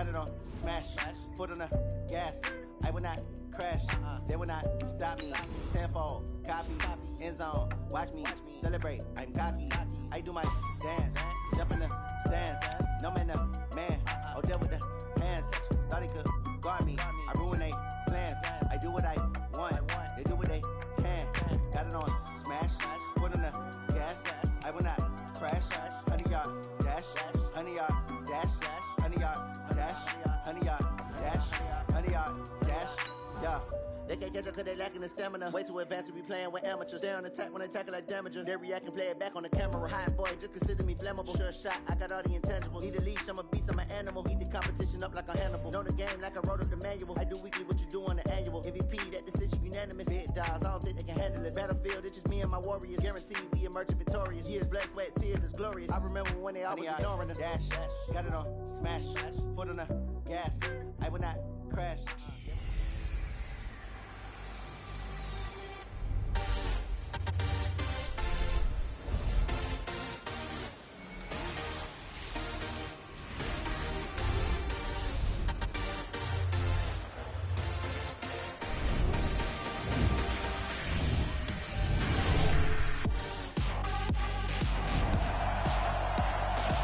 Got it on smash, foot on the gas. I will not crash, they will not stop me. Tenfold, copy, end zone, watch me celebrate. I'm cocky, I do my dance, jump in the stands. No man, man, oh deal with the hands. Thought he could guard me, I ruin they plans. I do what I want, they do what they can. Got it on smash, foot on the gas. I will not crash, 100-yard dash, 100-yard dash, 100-yard dash, 100-yard dash, 100-yard dash, yeah. They can't catch up cause they lacking the stamina. Way too advanced to be playing with amateurs. Stay on attack when they tackle like damager. They react and play it back on the camera. Hot boy, just consider me flammable. Sure shot, I got all the intangibles. Need a leash, I'm a beast, I'm an animal. Eat the competition up like a Hannibal. Know the game like I wrote up the manual. I do weekly what you do on the annual. MVP, that decision unanimous. Big dogs, I don't think they can handle it. Battlefield, it's just me and my warriors. Guaranteed we emerge victorious. Years, blood, sweat, tears, it's glorious. I remember when they always ignoring us. Dash, got it on smash, foot on the gas. I will not crash.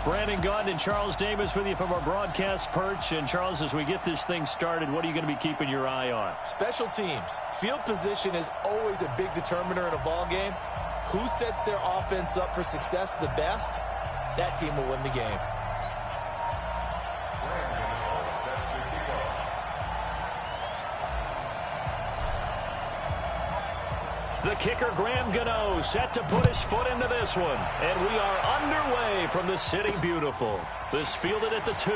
Brandon Gaudin and Charles Davis with you from our broadcast perch. And, Charles, as we get this thing started, what are you going to be keeping your eye on? Special teams. Field position is always a big determiner in a ball game. Who sets their offense up for success the best, that team will win the game. The kicker, Graham Gano, set to put his foot into this one. And we are underway from the City Beautiful. This fielded at the 2.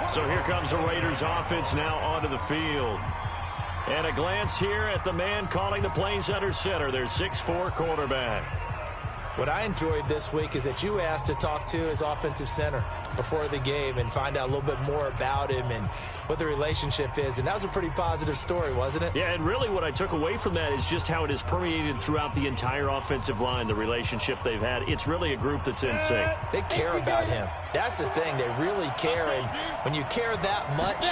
So here comes the Raiders offense now onto the field. And a glance here at the man calling the plays under center, their 6'4" quarterback. What I enjoyed this week is that you asked to talk to his offensive center before the game and find out a little bit more about him and what the relationship is. And that was a pretty positive story, wasn't it? Yeah, and really what I took away from that is just how it has permeated throughout the entire offensive line, the relationship they've had. It's really a group that's in sync. They care about him. That's the thing. They really care. And when you care that much,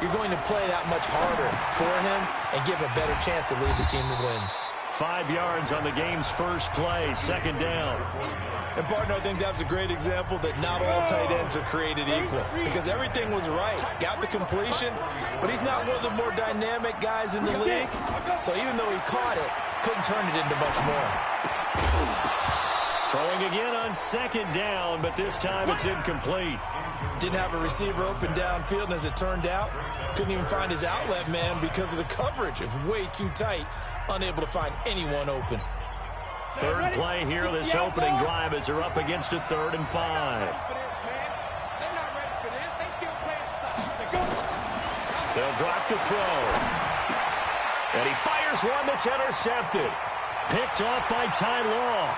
you're going to play that much harder for him and give him a better chance to lead the team to wins. 5 yards on the game's first play, second down. And, partner, I think that's a great example that not all tight ends are created equal because everything was right. Got the completion, but he's not one of the more dynamic guys in the league. So even though he caught it, couldn't turn it into much more. Throwing again on second down, but this time it's incomplete. Didn't have a receiver open downfield, and as it turned out, couldn't even find his outlet man because of the coverage. It was way too tight, unable to find anyone open. Third play here, this opening drive as they're up against a 3rd and 5. They'll drop to throw. And he fires one that's intercepted. Picked off by Ty Law.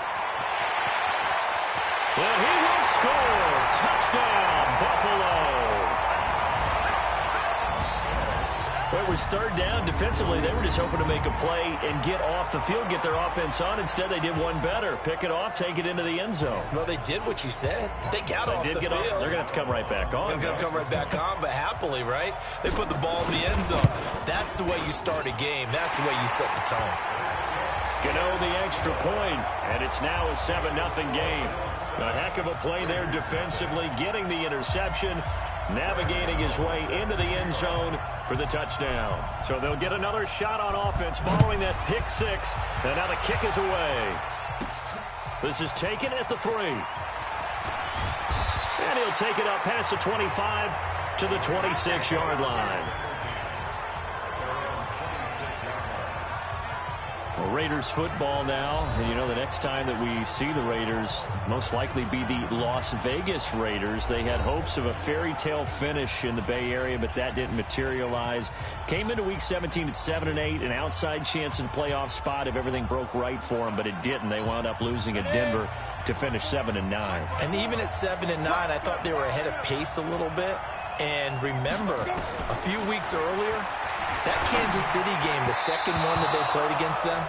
And he will score. Touchdown, Buffalo. Well, it was 3rd down. Defensively, they were just hoping to make a play and get off the field, get their offense on. Instead, they did one better. Pick it off, take it into the end zone. Well, they did what you said. They got off the field. They're going to have to come right back on. They're going to come right back on, but happily, right? They put the ball in the end zone. That's the way you start a game. That's the way you set the tone. Gano the extra point, and it's now a 7-0 game. A heck of a play there defensively, getting the interception, navigating his way into the end zone for the touchdown. So they'll get another shot on offense following that pick 6, and now the kick is away. This is taken at the 3. And he'll take it up past the 25 to the 26-yard line. Well, Raiders football now, and you know the next time that we see the Raiders most likely be the Las Vegas Raiders. They had hopes of a fairy tale finish in the Bay Area, but that didn't materialize. Came into Week 17 at 7-8, an outside chance in playoff spot if everything broke right for them, but it didn't. They wound up losing at Denver to finish 7-9. And even at 7-9, I thought they were ahead of pace a little bit. And remember, a few weeks earlier, that Kansas City game, the second one that they played against them,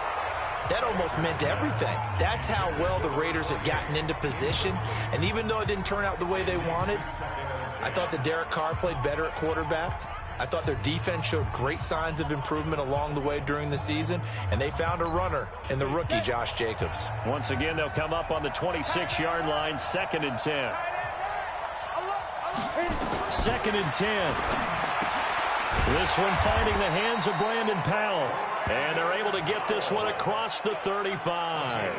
that almost meant everything. That's how well the Raiders had gotten into position. And even though it didn't turn out the way they wanted, I thought that Derek Carr played better at quarterback. I thought their defense showed great signs of improvement along the way during the season, and they found a runner in the rookie, Josh Jacobs. Once again, they'll come up on the 26-yard line, 2nd and 10. 2nd and 10. This one finding the hands of Brandon Powell. And they're able to get this one across the 35.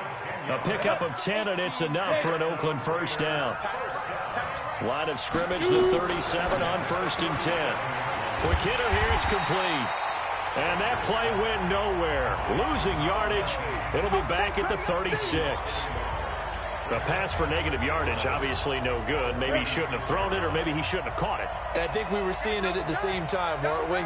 A pickup of 10, and it's enough for an Oakland first down. Line of scrimmage, the 37 on 1st and 10. Quick hitter here, it's complete. And that play went nowhere. Losing yardage. It'll be back at the 36. A pass for negative yardage, obviously no good. Maybe he shouldn't have thrown it, or maybe he shouldn't have caught it. And I think we were seeing it at the same time, weren't we?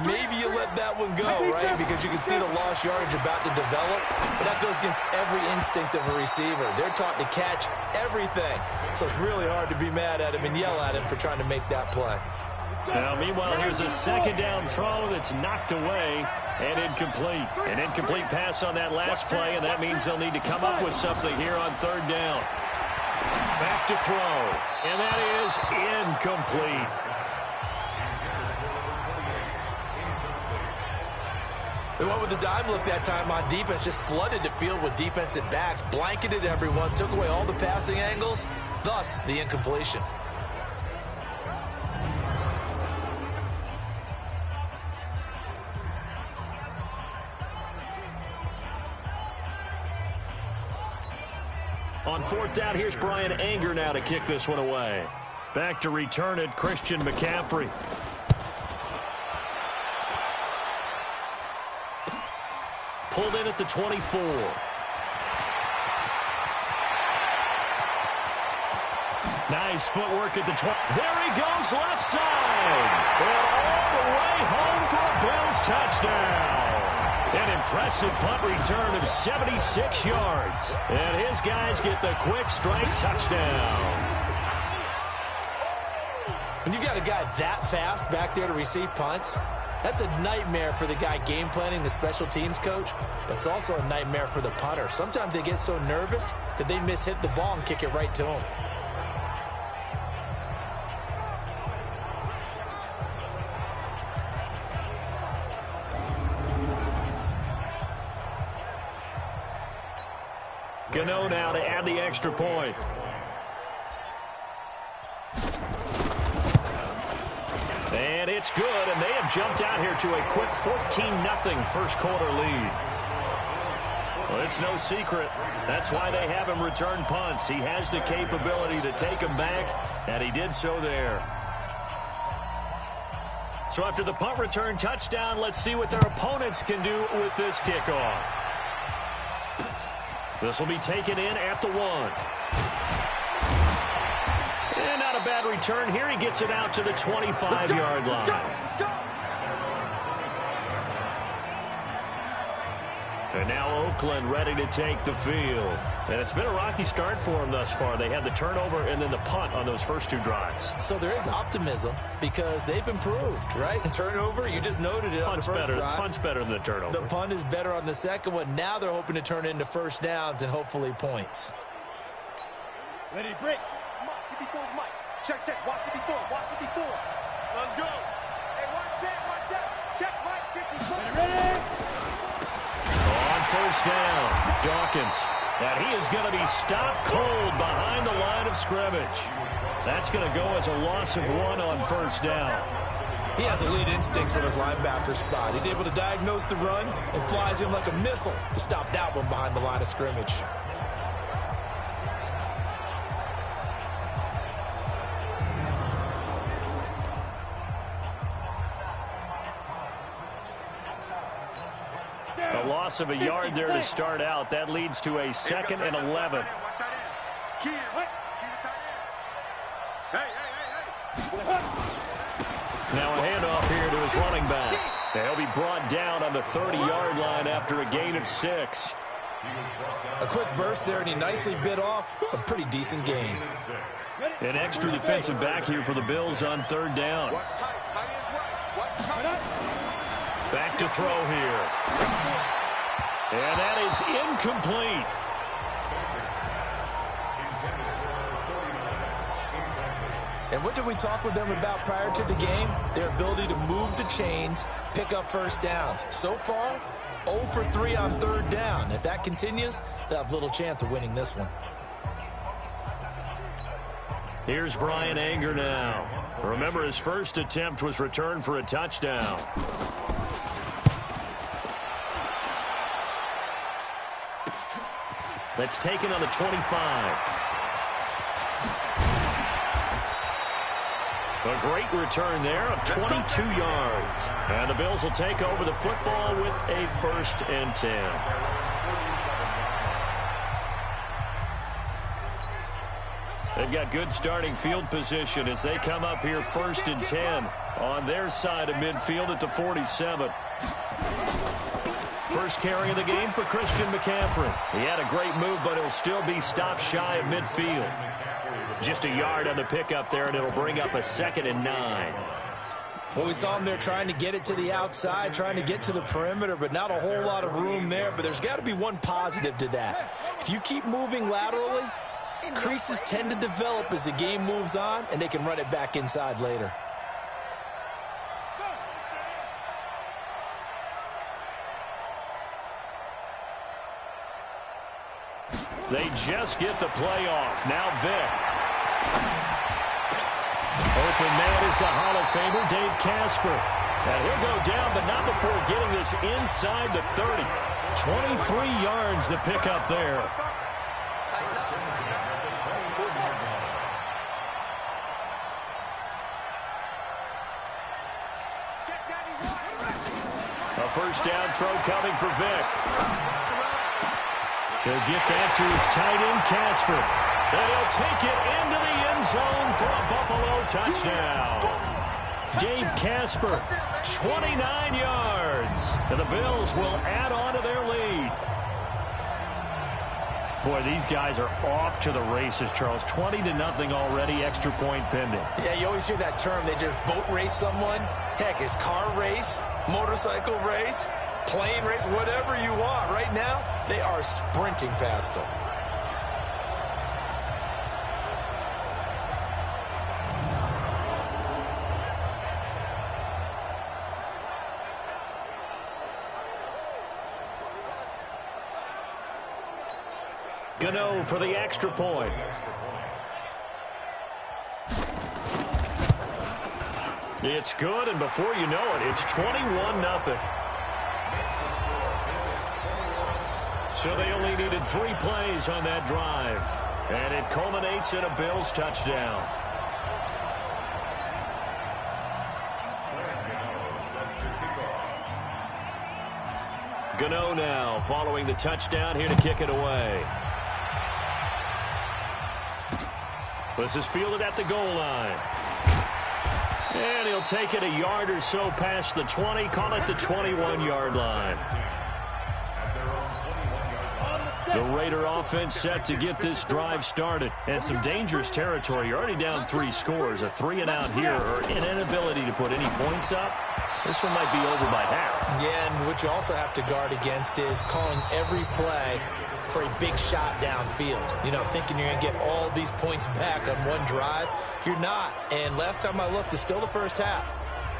Maybe you let that one go, right? Because you can see the lost yardage about to develop. But that goes against every instinct of a receiver. They're taught to catch everything. So it's really hard to be mad at him and yell at him for trying to make that play. Now, meanwhile, here's a 2nd down throw that's knocked away and incomplete. An incomplete pass on that last play, and that means they'll need to come up with something here on 3rd down. Back to throw, and that is incomplete. They went with the dime look that time on defense, just flooded the field with defensive backs, blanketed everyone, took away all the passing angles, thus the incompletion. On 4th down, here's Brian Anger now to kick this one away. Back to return it, Christian McCaffrey. Pulled in at the 24. Nice footwork at the 20. There he goes, left side. And all the way home for a Bills touchdown. An impressive punt return of 76 yards. And his guys get the quick strike touchdown. When you've got a guy that fast back there to receive punts, that's a nightmare for the guy game planning, the special teams coach. But it's also a nightmare for the punter. Sometimes they get so nervous that they mishit the ball and kick it right to him. Gano now to add the extra point. And it's good, and they have jumped out here to a quick 14-0 first quarter lead. Well, it's no secret. That's why they have him return punts. He has the capability to take them back, and he did so there. So after the punt return touchdown, let's see what their opponents can do with this kickoff. This will be taken in at the 1. And not a bad return here. He gets it out to the 25-yard line. And now Oakland ready to take the field. And it's been a rocky start for them thus far. They had the turnover and then the punt on those first 2 drives. So there is optimism because they've improved, right? Turnover, you just noted it on the first drive. Punt's better than the turnover. The punt is better on the second one. Now they're hoping to turn it into first downs and hopefully points. Ready, break. Mike, give me 4, Mike. Check. Watch it before. Let's go. Hey, watch that. Check, Mike. 54. Ready. On first down, Dawkins. And he is going to be stopped cold behind the line of scrimmage. That's going to go as a loss of 1 on first down. He has elite instincts from his linebacker spot. He's able to diagnose the run and flies in like a missile to stop that one behind the line of scrimmage. A loss of a yard there to start out. That leads to a 2nd and 11. Now a handoff here to his running back. He'll be brought down on the 30-yard line after a gain of 6. A quick burst there, and he nicely bit off a pretty decent gain. An extra defensive back here for the Bills on 3rd down. Back to throw here. And that is incomplete. And what did we talk with them about prior to the game? Their ability to move the chains, pick up first downs. So far, 0 for 3 on third down. If that continues, they'll have little chance of winning this one. Here's Brian Anger now. Remember, his first attempt was returned for a touchdown. That's taken on the 25. A great return there of 22 yards. And the Bills will take over the football with a 1st and 10. They've got good starting field position as they come up here 1st and 10 on their side of midfield at the 47. First carry of the game for Christian McCaffrey. He had a great move, but he'll still be stopped shy of midfield. Just a yard on the pickup there, and it'll bring up a 2nd and 9. Well, we saw him there trying to get it to the outside, trying to get to the perimeter, but not a whole lot of room there. But there's got to be one positive to that. If you keep moving laterally, creases tend to develop as the game moves on, and they can run it back inside later. They just get the play off. Now Vick. Open man is the Hall of Famer, Dave Casper. And he'll go down, but not before getting this inside the 30. 23 yards to pick up there. A first down throw coming for Vick. He'll get that to his tight end, Casper. And he'll take it into the end zone for a Buffalo touchdown. Dave Casper, 29 yards. And the Bills will add on to their lead. Boy, these guys are off to the races, Charles. 20-0 already, extra point pending. Yeah, you always hear that term. They just boat race someone. Heck, it's car race, motorcycle race, plane race, whatever you want. Right now, they are sprinting past them. Gano for the extra point. It's good, and before you know it, it's 21-0. So they only needed 3 plays on that drive. And it culminates in a Bills touchdown. Gano now following the touchdown here to kick it away. This is fielded at the goal line. And he'll take it a yard or so past the 20, call it the 21-yard line. The Raider offense set to get this drive started. And some dangerous territory. You're already down 3 scores. A 3-and-out here or an inability to put any points up. This one might be over by half. Yeah, and what you also have to guard against is calling every play for a big shot downfield. You know, thinking you're going to get all these points back on one drive. You're not. And last time I looked, it's still the first half.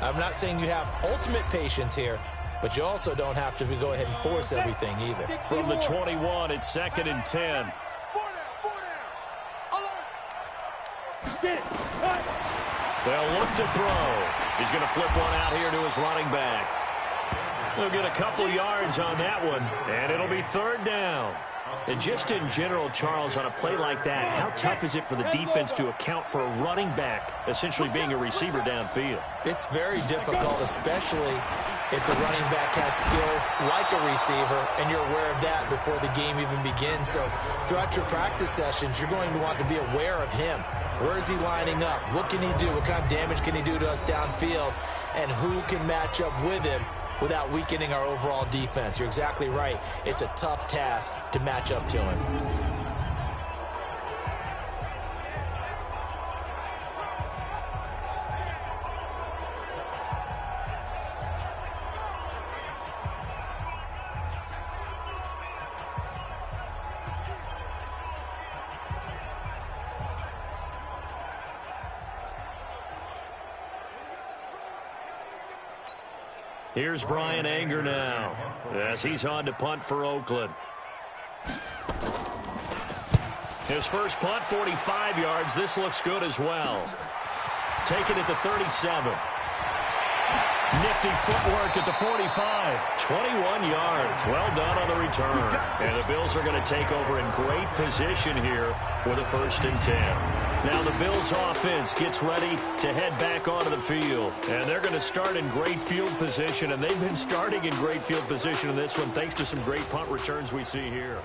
I'm not saying you have ultimate patience here, but you also don't have to go ahead and force everything either. From the 21, it's 2nd and 10. They'll look to throw. He's going to flip one out here to his running back. They'll get a couple yards on that one, and it'll be 3rd down. And just in general, Charles, on a play like that, how tough is it for the defense to account for a running back essentially being a receiver downfield? It's very difficult, especially if the running back has skills like a receiver, and you're aware of that before the game even begins. So throughout your practice sessions, you're going to want to be aware of him. Where is he lining up? What can he do? What kind of damage can he do to us downfield? And who can match up with him without weakening our overall defense? You're exactly right. It's a tough task to match up to him. Here's Brian Anger now as he's on to punt for Oakland. His first punt, 45 yards. This looks good as well. Taken at the 37. Nifty footwork at the 45. 21 yards. Well done on the return. And the Bills are going to take over in great position here with a 1st and 10. Now the Bills offense gets ready to head back onto the field. And they're going to start in great field position. And they've been starting in great field position in this one thanks to some great punt returns we see here.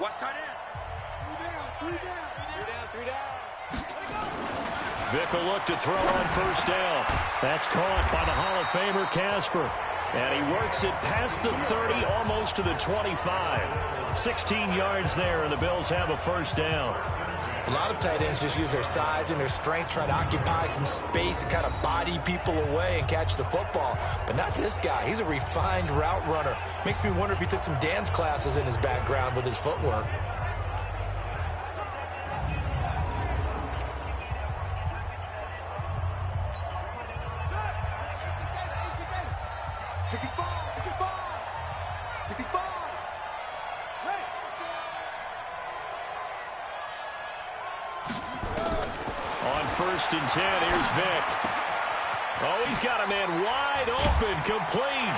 Watch tight end. Three down. Vick will look to throw on 1st down. That's caught by the Hall of Famer Casper. And he works it past the 30, almost to the 25. 16 yards there, and the Bills have a 1st down. A lot of tight ends just use their size and their strength, try to occupy some space and kind of body people away and catch the football. But not this guy. He's a refined route runner. Makes me wonder if he took some dance classes in his background with his footwork. On 1st and 10, here's Vick. Oh, he's got a man wide open, complete.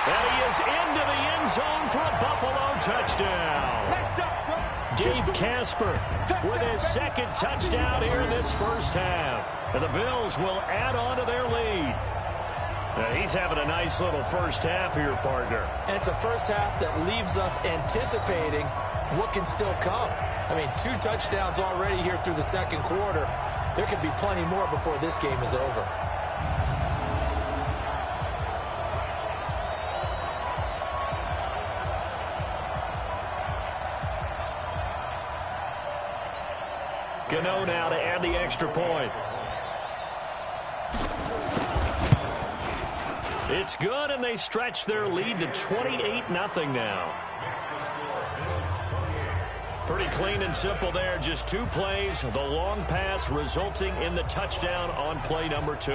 And he is into the end zone for a Buffalo touchdown. Dave Casper with his 2nd touchdown here in this 1st half. And the Bills will add on to their lead. He's having a nice little 1st half here, partner. And it's a 1st half that leaves us anticipating what can still come. I mean, 2 touchdowns already here through the 2nd quarter. There could be plenty more before this game is over. Gano now to add the extra point. It's good, and they stretch their lead to 28-0 now. Pretty clean and simple there. Just 2 plays. The long pass resulting in the touchdown on play number 2.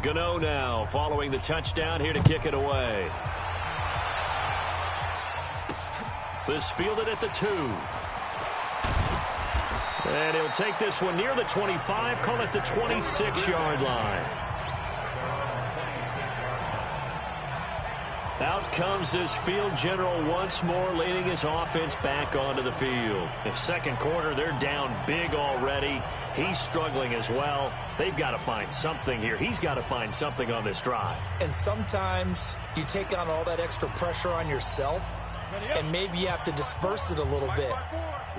Gano now following the touchdown here to kick it away. This fielded at the 2. And he'll take this one near the 25, call it the 26-yard line. Out comes this field general once more, leading his offense back onto the field. In the 2nd quarter, they're down big already. He's struggling as well. They've got to find something here. He's got to find something on this drive. And sometimes you take on all that extra pressure on yourself, and maybe you have to disperse it a little bit.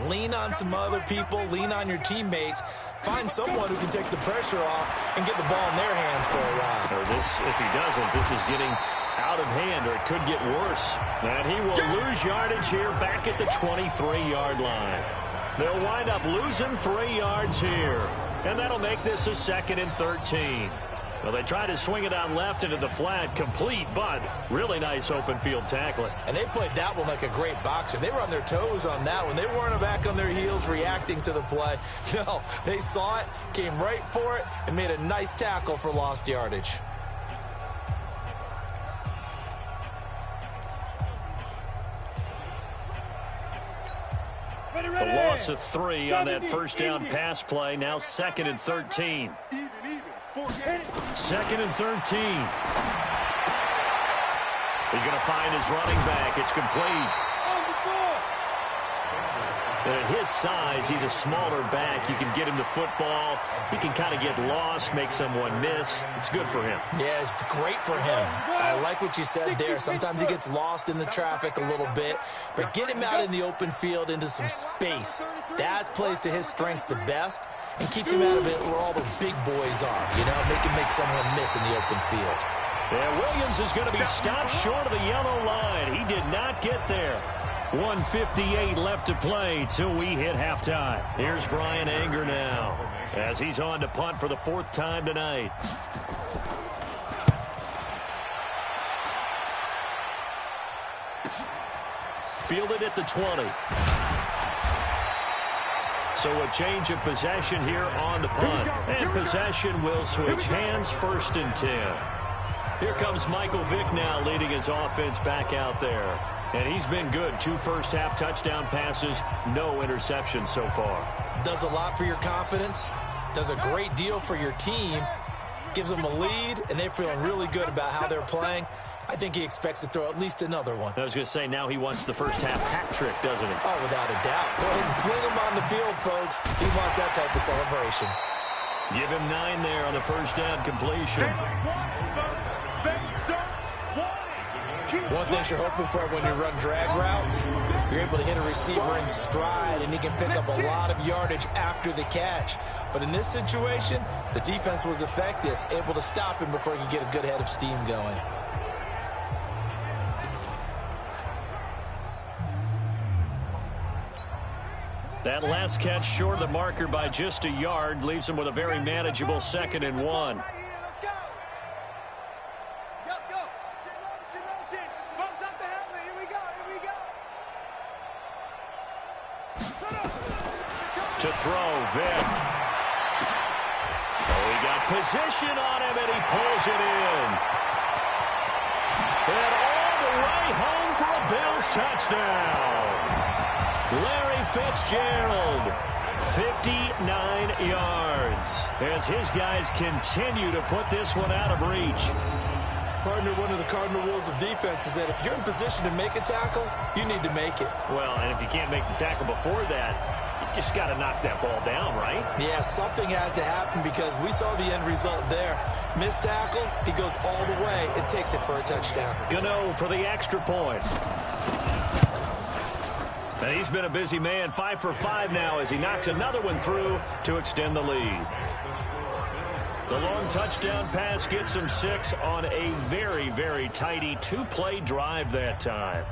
Lean on some other people, lean on your teammates, find someone who can take the pressure off and get the ball in their hands for a while. Or this, if he doesn't, this is getting out of hand, or it could get worse. And he will lose yardage here back at the 23-yard line. They'll wind up losing 3 yards here. And that'll make this a 2nd and 13. Well, they try to swing it out left into the flat, complete, but really nice open field tackling. And they played that one like a great boxer. They were on their toes on that one. They weren't back on their heels reacting to the play. No, they saw it, came right for it, and made a nice tackle for lost yardage. The loss of 3 on that 1st down pass play. Now 2nd and 13. 2nd and 13. He's going to find his running back. It's complete. At his size, he's a smaller back. You can get him the football. He can kind of get lost, make someone miss. It's good for him. Yeah, it's great for him. I like what you said there. Sometimes he gets lost in the traffic a little bit, but get him out in the open field into some space. That plays to his strengths the best and keeps him out of it where all the big boys are, you know, make him make someone miss in the open field. And Williams is going to be stopped short of the yellow line. He did not get there. 1:58 left to play till we hit halftime. Here's Brian Anger now as he's on to punt for the 4th time tonight. Fielded at the 20. So a change of possession here on the punt. And possession will switch hands, 1st and 10. Here comes Michael Vick now leading his offense back out there. And he's been good. 2 first-half touchdown passes, no interceptions so far. Does a lot for your confidence. Does a great deal for your team. Gives them a lead, and they're feeling really good about how they're playing. I think he expects to throw at least another one. I was going to say, now he wants the first-half hat trick, doesn't he? Oh, without a doubt. Go ahead and fling him on the field, folks. He wants that type of celebration. Give him 9 there on the first down completion. One thing you're hoping for when you run drag routes, you're able to hit a receiver in stride, and he can pick up a lot of yardage after the catch. But in this situation, the defense was effective, able to stop him before he could get a good head of steam going. That last catch short of the marker by just a yard leaves him with a very manageable 2nd and 1. To throw, Vick. Oh, he got position on him, and he pulls it in. And all the way home for a Bills touchdown. Larry Fitzgerald, 59 yards, as his guys continue to put this one out of reach. Partner, one of the cardinal rules of defense is that if you're in position to make a tackle, you need to make it. Well, and if you can't make the tackle before that, you just got to knock that ball down, right? Yeah, something has to happen because we saw the end result there. Missed tackle, he goes all the way and takes it for a touchdown. Gano for the extra point. And he's been a busy man, 5 for 5 now as he knocks another one through to extend the lead. The long touchdown pass gets him 6 on a very, very tidy 2-play drive that time.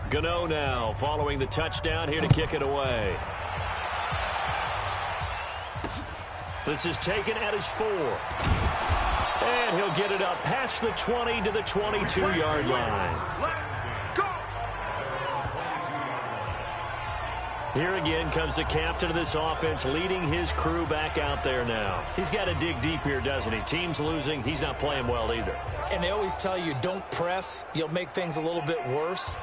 Gano now following the touchdown here to kick it away. This is taken at his 4. And he'll get it up past the 20 to the 22-yard line. Here again comes the captain of this offense leading his crew back out there now. He's got to dig deep here, doesn't he? Team's losing. He's not playing well either. And they always tell you, don't press. You'll make things a little bit worse.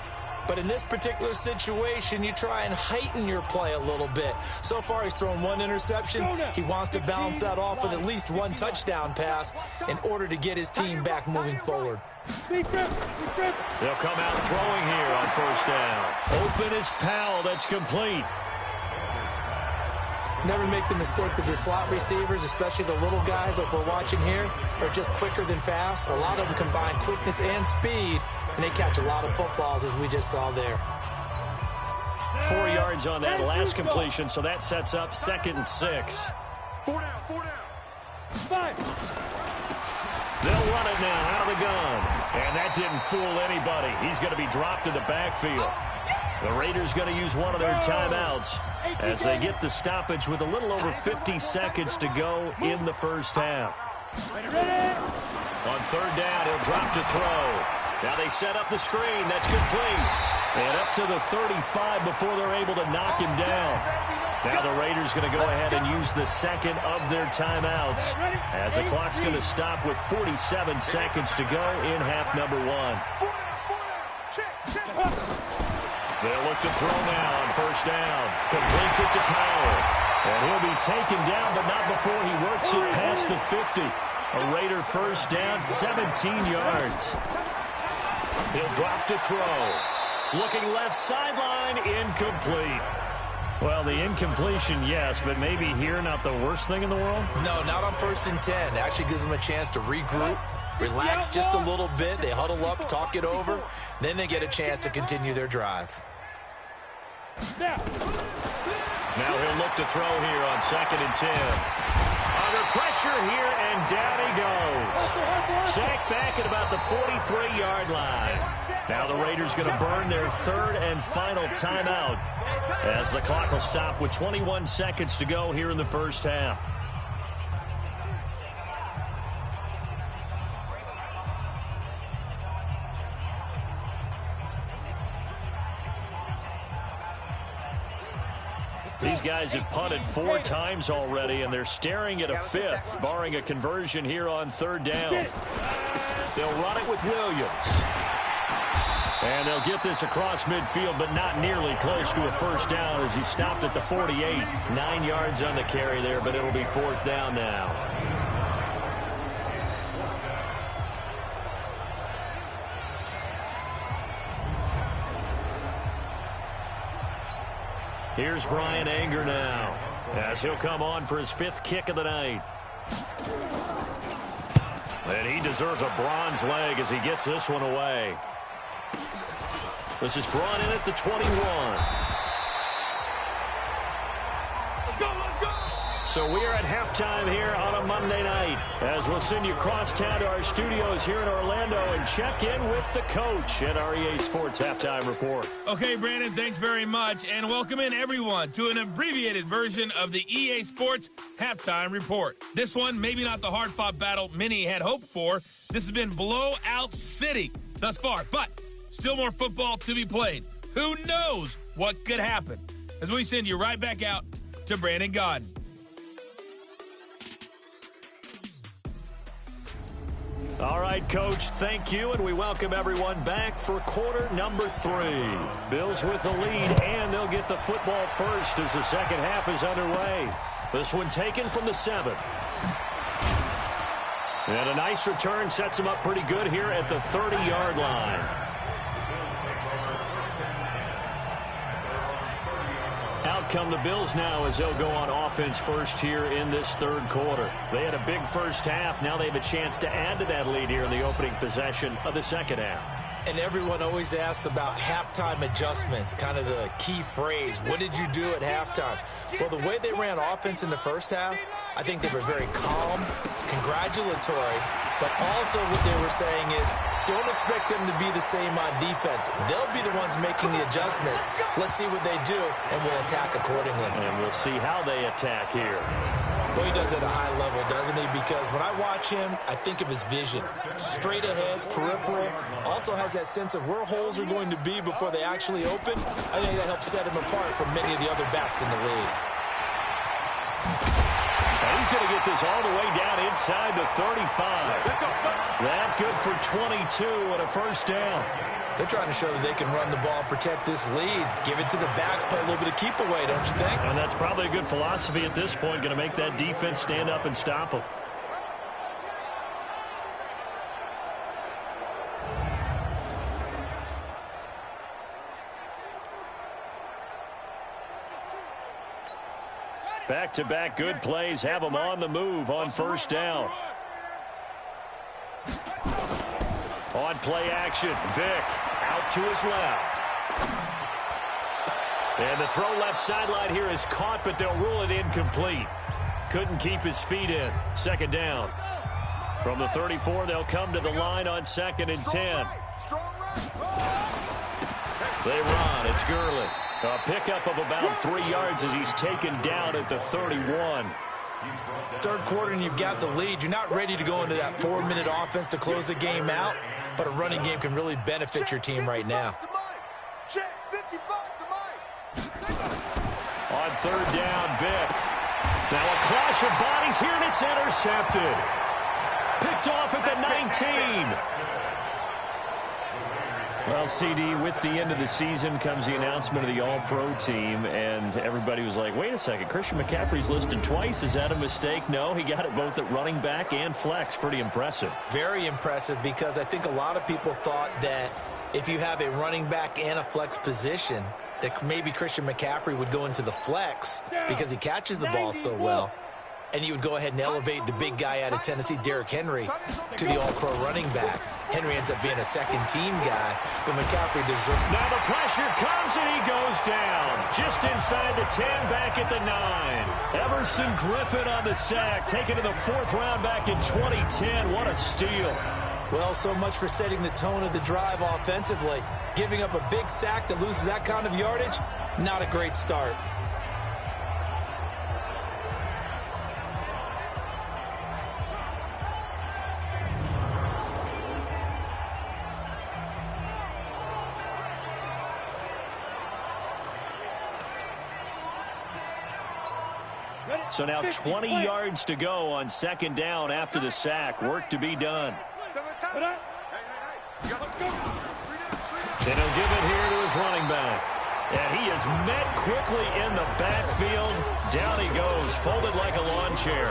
But in this particular situation, you try and heighten your play a little bit. So far, he's thrown 1 interception. He wants to balance that off with at least 1 touchdown pass in order to get his team back moving forward. They'll come out throwing here on first down. Open is Powell. That's complete. Never make the mistake that the slot receivers, especially the little guys like we're watching here, are just quicker than fast. A lot of them combine quickness and speed, and they catch a lot of footballs, as we just saw there. 4 yards on that last completion, so that sets up 2nd and 6. 4 down, 4 down. 5. They'll run it now out of the gun. And that didn't fool anybody. He's going to be dropped in the backfield. The Raiders going to use one of their timeouts as they get the stoppage with a little over 50 seconds to go in the first half. On 3rd down, he'll drop to throw. Now they set up the screen. That's complete. And up to the 35 before they're able to knock him down. Now the Raiders going to go ahead and use the 2nd of their timeouts as the clock's going to stop with 47 seconds to go in half number 1. They'll look to throw now on 1st down. Completes it to Powell. And he'll be taken down, but not before he works it past the 50. A Raider first down, 17 yards. He'll drop to throw. Looking left sideline, incomplete. Well, the incompletion, yes, but maybe here not the worst thing in the world? No, not on 1st and 10. It actually gives them a chance to regroup, relax just a little bit. They huddle up, talk it over. Then they get a chance to continue their drive. Now he'll look to throw here on 2nd and 10. On Under pressure here, and down he goes. Sacked back at about the 43-yard line. Now the Raiders going to burn their third and final timeout as the clock will stop with 21 seconds to go here in the first half. These guys have punted 4 times already, and they're staring at a 5th, barring a conversion here on 3rd down. They'll run it with Williams. And they'll get this across midfield, but not nearly close to a first down as he stopped at the 48. 9 yards on the carry there, but it'll be 4th down now. Here's Brian Anger now as he'll come on for his 5th kick of the night. And he deserves a bronze leg as he gets this one away. This is brought in at the 21. Let's go, let's go. So we are at halftime here on a Monday night as we'll send you across town to our studios here in Orlando and check in with the coach at our EA Sports Halftime Report. Okay, Brandon, thanks very much, and welcome in everyone to an abbreviated version of the EA Sports Halftime Report. This one, maybe not the hard-fought battle many had hoped for. This has been blowout city thus far, but still more football to be played. Who knows what could happen? As we send you right back out to Brandon Gaudin. All right, Coach, thank you, and we welcome everyone back for quarter number 3. Bills with the lead, and they'll get the football first as the second half is underway. This one taken from the 7. And a nice return sets them up pretty good here at the 30-yard line. Out come the Bills now as they'll go on offense first here in this 3rd quarter. They had a big first half. Now they have a chance to add to that lead here in the opening possession of the 2nd half. And everyone always asks about halftime adjustments, kind of the key phrase. What did you do at halftime? Well, the way they ran offense in the first half, I think they were very calm, congratulatory, but also what they were saying is, don't expect them to be the same on defense. They'll be the ones making the adjustments. Let's see what they do, and we'll attack accordingly. And we'll see how they attack here. Boy, he does it at a high level, doesn't he? Because when I watch him, I think of his vision. Straight ahead, peripheral. Also has that sense of where holes are going to be before they actually open. I think that helps set him apart from many of the other backs in the league. And he's going to get this all the way down inside the 35. That good for 22 and a first down. They're trying to show that they can run the ball, protect this lead, give it to the backs, play a little bit of keep away, don't you think? And that's probably a good philosophy at this point, going to make that defense stand up and stop them. Back-to-back good plays have them on the move on first down. On play action, Vick out to his left. And the throw left sideline here is caught, but they'll rule it incomplete. Couldn't keep his feet in. 2nd down. From the 34, they'll come to the line on 2nd and 10. They run. It's Gurley. A pickup of about 3 yards as he's taken down at the 31. 3rd quarter and you've got the lead. You're not ready to go into that 4-minute offense to close the game out, but a running game can really benefit your team right now. On 3rd down, Vick. Now a clash of bodies here, and it's intercepted. Picked off at the 19. Well, CD, with the end of the season comes the announcement of the All-Pro team, and everybody was like, wait a second, Christian McCaffrey's listed twice. Is that a mistake? No, he got it both at running back and flex. Pretty impressive. Very impressive, because I think a lot of people thought that if you have a running back and a flex position, that maybe Christian McCaffrey would go into the flex because he catches the ball so well. And you would go ahead and elevate the big guy out of Tennessee, Derrick Henry, to the All-Pro running back. Henry ends up being a second-team guy, but McCaffrey deserves... Now the pressure comes, and he goes down. Just inside the 10, back at the 9. Everson Griffin on the sack, taken to the 4th round back in 2010. What a steal. Well, so much for setting the tone of the drive offensively. Giving up a big sack that loses that kind of yardage, not a great start. So now 20 yards to go on 2nd down after the sack. Work to be done. And he'll give it here to his running back. And he is met quickly in the backfield. Down he goes, folded like a lawn chair.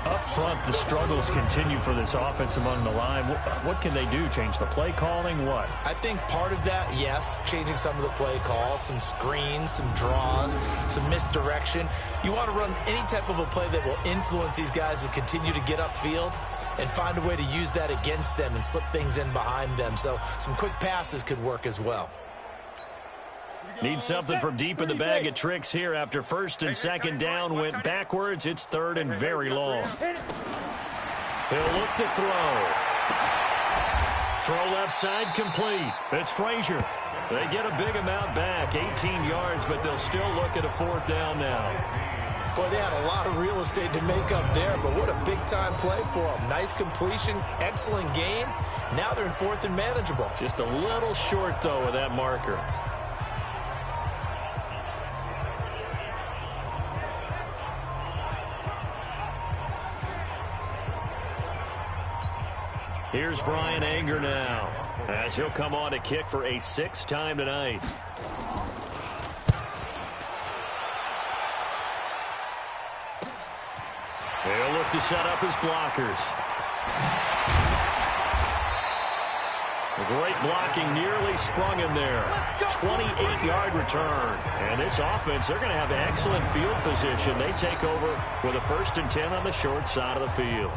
Up front, the struggles continue for this offense among the line. What can they do? Change the play calling? What? I think part of that, yes, changing some of the play calls, some screens, some draws, some misdirection. You want to run any type of a play that will influence these guys to continue to get upfield and find a way to use that against them and slip things in behind them. So some quick passes could work as well. Need something from deep in the bag of tricks here after 1st and 2nd down went backwards. It's 3rd and very long. He'll look to throw. Throw left side complete. It's Frazier. They get a big amount back, 18 yards, but they'll still look at a 4th down now. Boy, they had a lot of real estate to make up there, but what a big-time play for them. Nice completion, excellent game. Now they're in 4th and manageable. Just a little short, though, of that marker. Here's Brian Anger now, as he'll come on to kick for a 6th time tonight. They'll look to set up his blockers. A great blocking nearly sprung him there. 28-yard return. And this offense, they're going to have excellent field position. They take over with a 1st and 10 on the short side of the field.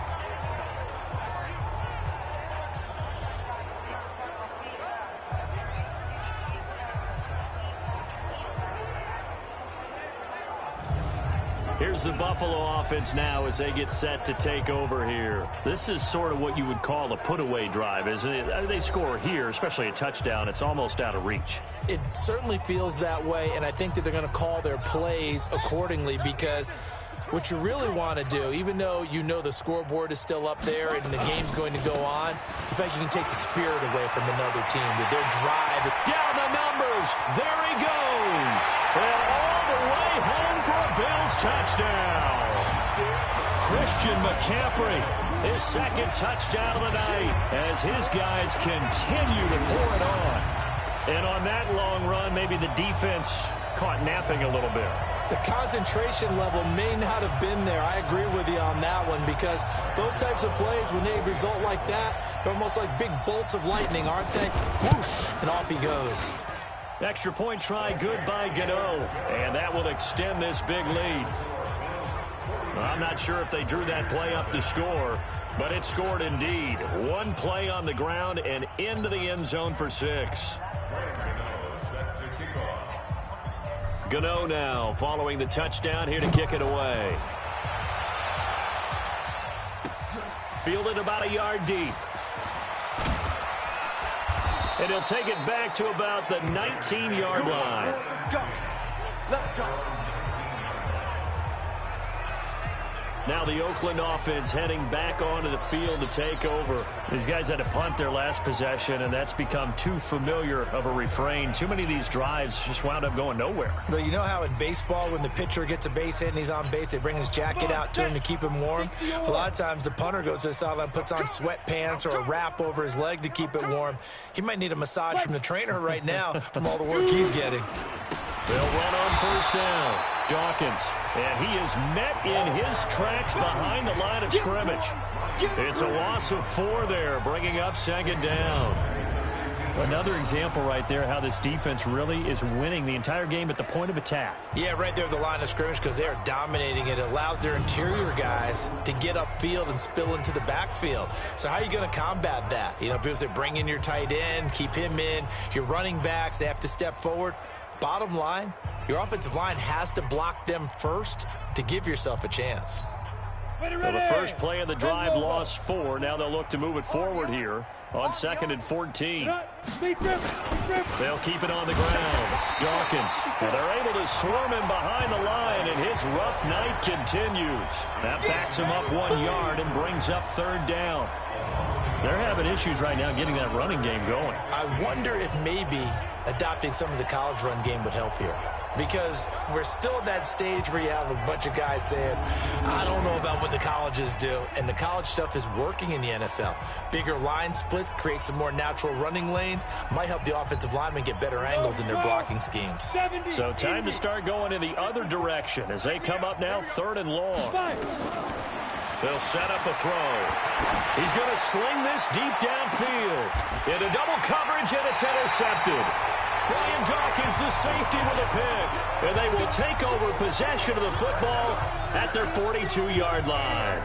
Here's the Buffalo offense now as they get set to take over here. This is sort of what you would call a put-away drive, isn't it? They score here, especially a touchdown. It's almost out of reach. It certainly feels that way, and I think that they're going to call their plays accordingly because what you really want to do, even though you know the scoreboard is still up there and the game's going to go on, you think you can take the spirit away from another team, that their drive. Down the numbers. There he goes. And all the way home for a Bills touchdown. Christian McCaffrey, his 2nd touchdown of the night as his guys continue to pour it on. And on that long run, maybe the defense caught napping a little bit. The concentration level may not have been there. I agree with you on that one because those types of plays, when they result like that, they're almost like big bolts of lightning, aren't they? Whoosh, and off he goes. Extra point try good by Gano, and that will extend this big lead. I'm not sure if they drew that play up to score, but it scored indeed. One play on the ground and into the end zone for 6. Gano now following the touchdown here to kick it away. Fielded about a yard deep. And he'll take it back to about the 19-yard line. Let's go. Let's go. Now the Oakland offense heading back onto the field to take over. These guys had to punt their last possession, and that's become too familiar of a refrain. Too many of these drives just wound up going nowhere. But you know how in baseball, when the pitcher gets a base hit and he's on base, they bring his jacket out to him to keep him warm? A lot of times the punter goes to the sideline, puts on sweatpants or a wrap over his leg to keep it warm. He might need a massage from the trainer right now from all the work he's getting. They'll run on 1st down. Dawkins, and he is met in his tracks behind the line of scrimmage. It's a loss of 4 there, bringing up 2nd down. Another example right there how this defense really is winning the entire game at the point of attack. Yeah, right there at the line of scrimmage because they are dominating it. It allows their interior guys to get upfield and spill into the backfield. So how are you going to combat that? You know, because they bring in your tight end, keep him in. Your running backs, they have to step forward. Bottom line, your offensive line has to block them first to give yourself a chance. Well, the first play of the drive lost 4. Now they'll look to move it forward here on 2nd and 14. They'll keep it on the ground. Dawkins. And they're able to swarm him behind the line, and his rough night continues. That backs him up 1 yard and brings up 3rd down. They're having issues right now getting that running game going. I wonder if maybe adopting some of the college run game would help here. Because we're still at that stage where you have a bunch of guys saying, I don't know about what the colleges do. And the college stuff is working in the NFL. Bigger line splits, create some more natural running lanes, might help the offensive linemen get better angles in their blocking schemes. So time to start going in the other direction as they come up now 3rd and long. They'll set up a throw. He's going to sling this deep downfield. Into double coverage, and it's intercepted. Brian Dawkins, the safety, with a pick. And they will take over possession of the football at their 42-yard line.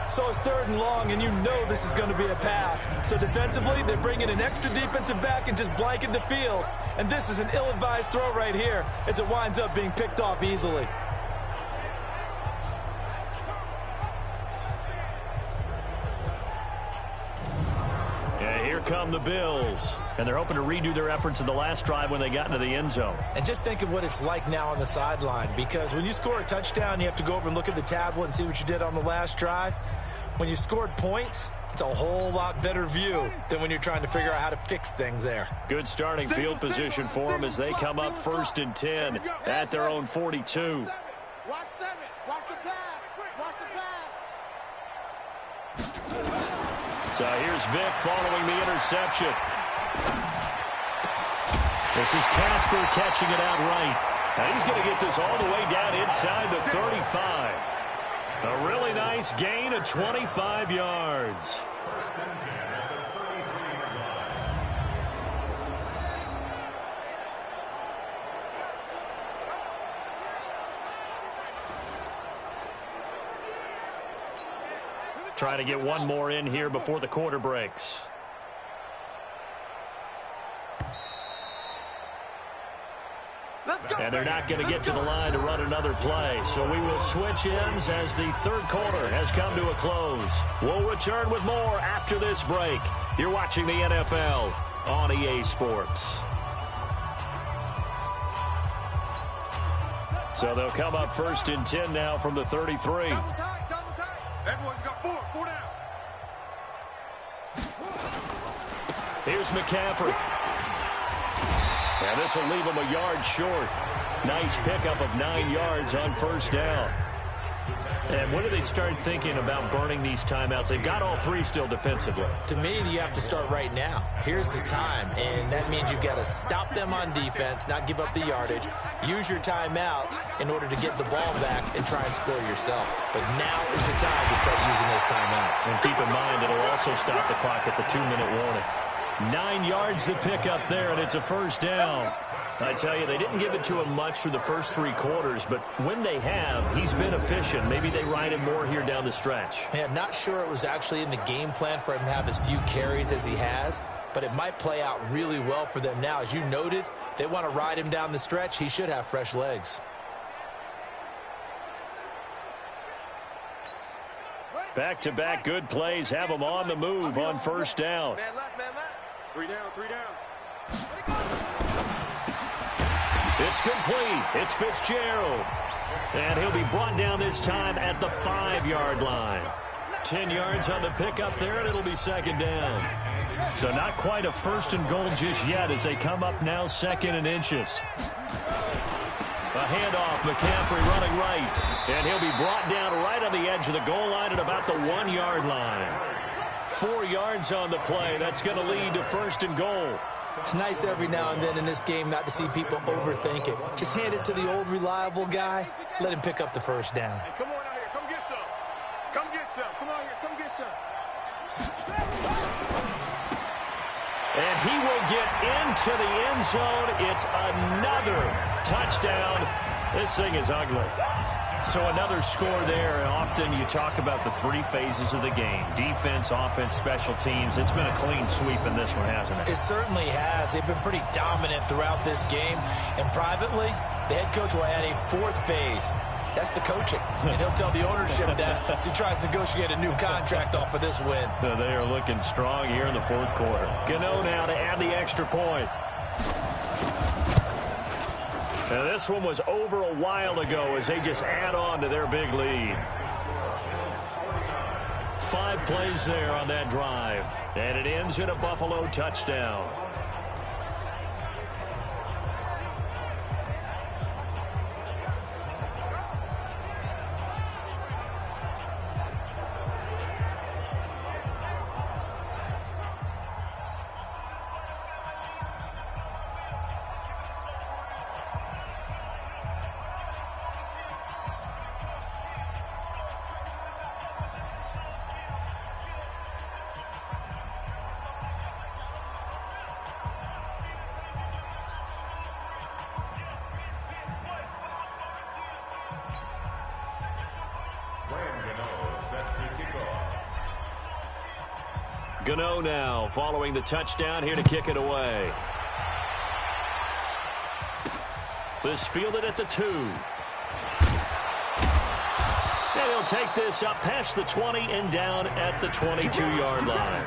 So it's 3rd and long, and you know this is going to be a pass. So defensively, they bring in an extra defensive back and just blanket the field. And this is an ill-advised throw right here as it winds up being picked off easily. Here come the Bills, and they're hoping to redo their efforts in the last drive when they got into the end zone. And just think of what it's like now on the sideline, because when you score a touchdown, you have to go over and look at the tablet and see what you did on the last drive. When you scored points, it's a whole lot better view than when you're trying to figure out how to fix things there. Good starting field position for them as they come up 1st and 10 at their own 42. Watch 7. Watch the pass. Watch the pass. So here's Vick following the interception. This is Casper catching it out right. Now he's going to get this all the way down inside the 35. A really nice gain of 25 yards. Trying to get one more in here before the quarter breaks. And they're not going to get to the line to run another play. So we will switch ends as the 3rd quarter has come to a close. We'll return with more after this break. You're watching the NFL on EA Sports. So they'll come up 1st and 10 now from the 33. Everyone got 4 down. Here's McCaffrey. And this will leave him a yard short. Nice pickup of 9 yards on 1st down. And when do they start thinking about burning these timeouts? They've got all 3 still defensively. To me, you have to start right now. Here's the time, and that means you've got to stop them on defense, not give up the yardage, use your timeouts in order to get the ball back and try and score yourself. But now is the time to start using those timeouts. And keep in mind, it'll also stop the clock at the 2-minute warning. 9 yards to pick up there, and it's a 1st down. I tell you, they didn't give it to him much through the first 3 quarters, but when they have, he's been efficient. Maybe they ride him more here down the stretch. Yeah, I'm not sure it was actually in the game plan for him to have as few carries as he has, but it might play out really well for them now. As you noted, if they want to ride him down the stretch, he should have fresh legs. Back-to-back good plays have them on the move on 1st down. Man left, man left. 3 down, 3 down. It's complete. It's Fitzgerald. And he'll be brought down this time at the 5-yard line. 10 yards on the pickup there, and it'll be 2nd down. So not quite a 1st and goal just yet as they come up now 2nd and inches. A handoff, McCaffrey running right. And he'll be brought down right on the edge of the goal line at about the 1-yard line. 4 yards on the play. That's going to lead to 1st and goal. It's nice every now and then in this game not to see people overthink it. Just hand it to the old reliable guy. Let him pick up the 1st down. Hey, come on out here. Come get some. Come get some. Come on here. Come get some. And he will get into the end zone. It's another touchdown. This thing is ugly. So another score there. And often you talk about the three phases of the game. Defense, offense, special teams. It's been a clean sweep in this one, hasn't it? It certainly has. They've been pretty dominant throughout this game. And privately, the head coach will add a fourth phase. That's the coaching. And he'll tell the ownership that as he tries to negotiate a new contract off of this win. So they are looking strong here in the fourth quarter. Gano now to add the extra point. Now this one was over a while ago as they just add on to their big lead. 5 plays there on that drive. And it ends in a Buffalo touchdown. Gano now following the touchdown here to kick it away. This fielded at the 2. And he'll take this up past the 20 and down at the 22-yard line.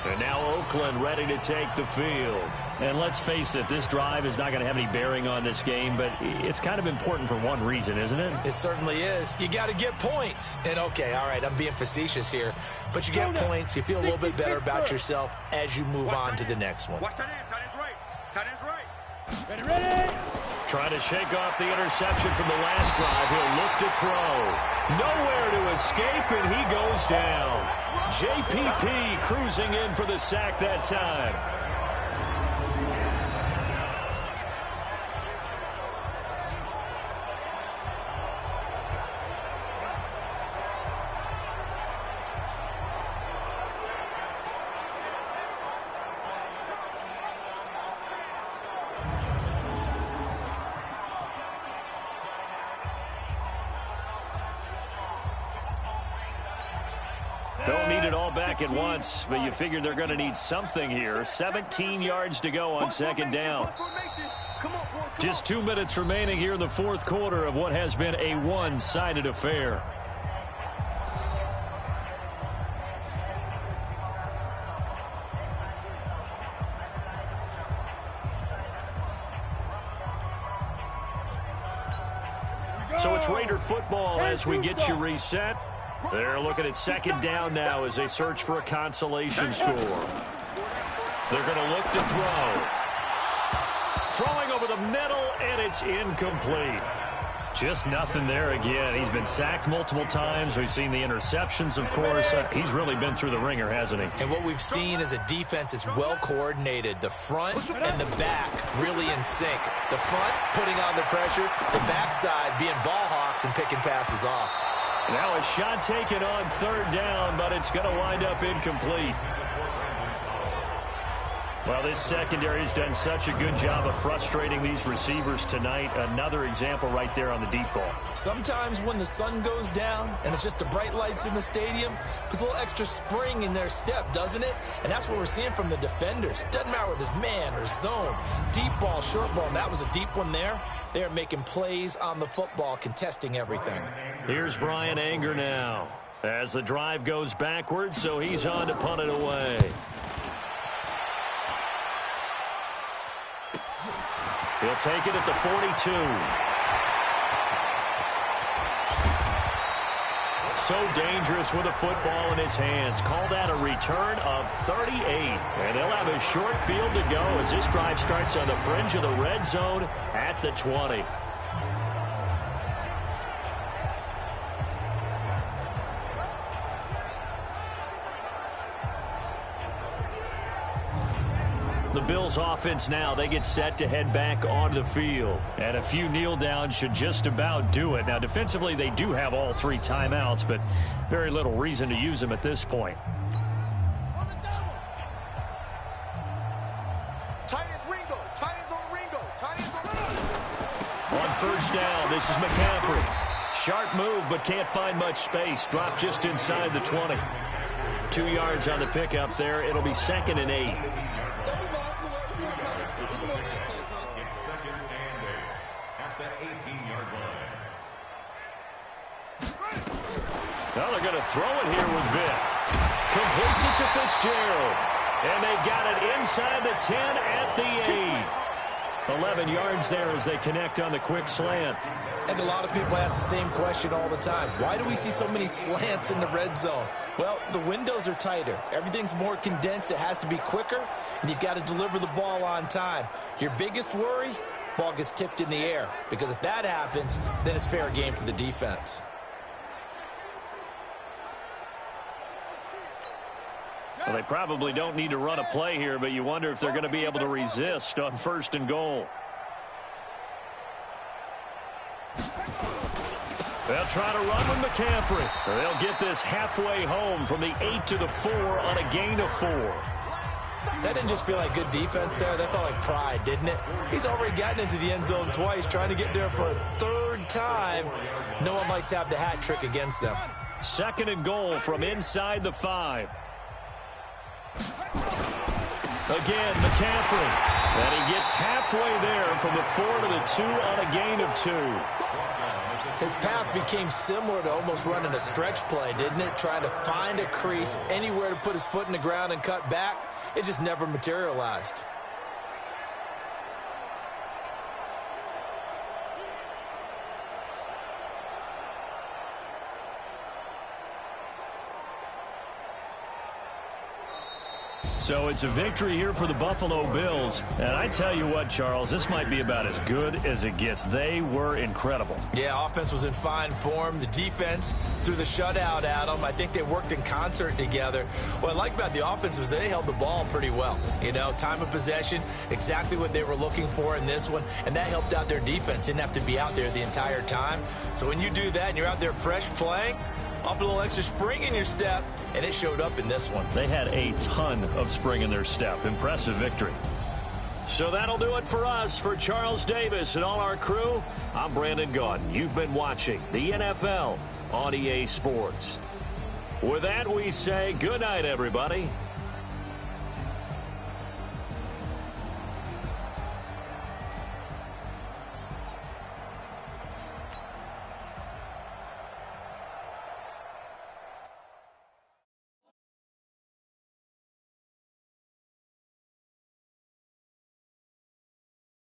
And now Oakland ready to take the field. And let's face it, this drive is not going to have any bearing on this game, but it's kind of important for one reason, isn't it? It certainly is. You got to get points. And, okay, all right, I'm being facetious here, but you get points. You feel a little bit better about yourself as you move on to the next one. Watch tight end. Tight end's right. Tight end's right. Ready. Trying to shake off the interception from the last drive. He'll look to throw. Nowhere to escape, and he goes down. JPP cruising in for the sack that time. Don't need it all back at once, but you figure they're going to need something here. 17 yards to go on second down. Just 2 minutes remaining here in the fourth quarter of what has been a one-sided affair. So it's Raider football as we get you reset. They're looking at second down now as they search for a consolation score. They're going to look to throw. Throwing over the middle, and it's incomplete. Just nothing there again. He's been sacked multiple times. We've seen the interceptions, of course. He's really been through the ringer, hasn't he? And what we've seen is a defense that's well coordinated. The front and the back really in sync. The front putting on the pressure. The backside being ball hawks and picking passes off. Now a shot taken on third down, but it's going to wind up incomplete. Well, this secondary has done such a good job of frustrating these receivers tonight. Another example right there on the deep ball. Sometimes when the sun goes down and it's just the bright lights in the stadium, puts a little extra spring in their step, doesn't it? And that's what we're seeing from the defenders. Doesn't matter whether it's man or zone, deep ball, short ball. And that was a deep one there. They're making plays on the football, contesting everything. Here's Brian Anger now as the drive goes backwards, so he's on to punt it away. He'll take it at the 42. So dangerous with a football in his hands. Call that a return of 38. And they'll have a short field to go as this drive starts on the fringe of the red zone at the 20. The Bills offense now, they get set to head back onto the field. And a few kneel downs should just about do it. Now, defensively, they do have all 3 timeouts, but very little reason to use them at this point. Tight ends Ringo. Tight ends on Ringo. Tight ends on... On first down, this is McCaffrey. Sharp move, but can't find much space. Dropped just inside the 20. 2 yards on the pickup there. It'll be 2nd and 8. It's 2nd and 8 at the 18-yard line. Well, they're going to throw it here with Vick. Completes it to Fitzgerald. And they got it inside the 10 at the 8. 11 yards there as they connect on the quick slant. I think a lot of people ask the same question all the time. Why do we see so many slants in the red zone? Well, the windows are tighter. Everything's more condensed. It has to be quicker, and you've got to deliver the ball on time. Your biggest worry, ball gets tipped in the air, because if that happens, then it's fair game for the defense. Well, they probably don't need to run a play here, but you wonder if they're going to be able to resist on 1st and goal. They'll try to run with McCaffrey. They'll get this halfway home from the 8 to the 4 on a gain of 4. That didn't just feel like good defense there. That felt like pride, didn't it? He's already gotten into the end zone twice, trying to get there for a 3rd time. No one likes to have the hat trick against them. 2nd and goal from inside the 5. Again, McCaffrey. And he gets halfway there from the 4 to the 2 on a gain of 2. His path became similar to almost running a stretch play, didn't it? Trying to find a crease, anywhere to put his foot in the ground and cut back. It just never materialized. So it's a victory here for the Buffalo Bills. And I tell you what, Charles, this might be about as good as it gets. They were incredible. Yeah, offense was in fine form. The defense threw the shutout at them. I think they worked in concert together. What I like about the offense was they held the ball pretty well. You know, time of possession, exactly what they were looking for in this one. And that helped out their defense. Didn't have to be out there the entire time. So when you do that and you're out there fresh playing, off a little extra spring in your step, and it showed up in this one. They had a ton of spring in their step. Impressive victory. So that'll do it for us. For Charles Davis and all our crew, I'm Brandon Gaudin. You've been watching the NFL on EA Sports. With that, we say good night, everybody.